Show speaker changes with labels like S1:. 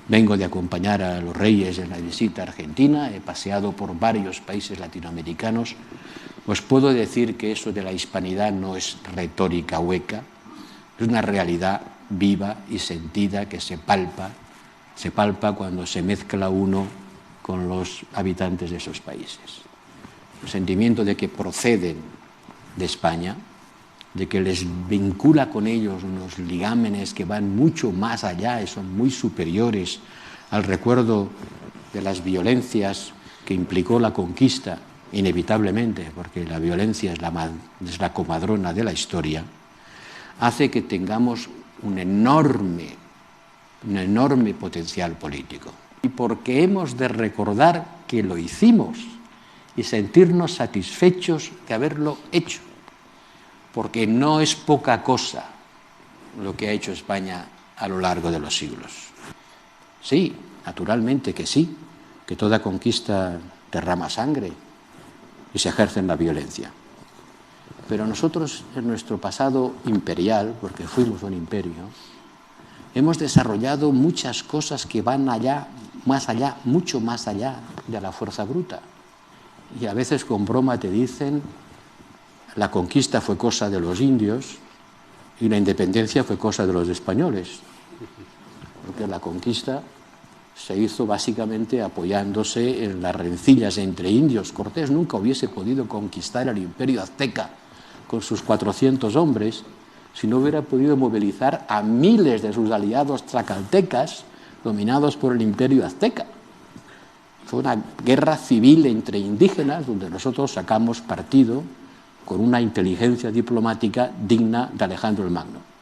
S1: Vengo de acompañar a los reyes en la visita a Argentina, he paseado por varios países latinoamericanos. Os puedo decir que eso de la hispanidad no es retórica hueca, es una realidad viva y sentida que se palpa cuando se mezcla uno con los habitantes de esos países. El sentimiento de que proceden de España, de que les vincula con ellos unos ligámenes que van mucho más allá y son muy superiores al recuerdo de las violencias que implicó la conquista, inevitablemente, porque la violencia es la comadrona de la historia, hace que tengamos un enorme potencial político. Y porque hemos de recordar que lo hicimos y sentirnos satisfechos de haberlo hecho, porque no es poca cosa lo que ha hecho España a lo largo de los siglos. Sí, naturalmente que sí, que toda conquista derrama sangre y se ejerce en la violencia. Pero nosotros, en nuestro pasado imperial, porque fuimos un imperio, hemos desarrollado muchas cosas que van allá, más allá, mucho más allá de la fuerza bruta. Y a veces con broma te dicen: la conquista fue cosa de los indios y la independencia fue cosa de los españoles, porque la conquista se hizo básicamente apoyándose en las rencillas entre indios. Cortés nunca hubiese podido conquistar el imperio azteca con sus 400 hombres si no hubiera podido movilizar a miles de sus aliados tlaxcaltecas dominados por el imperio azteca. Fue una guerra civil entre indígenas donde nosotros sacamos partido con una inteligencia diplomática digna de Alejandro el Magno.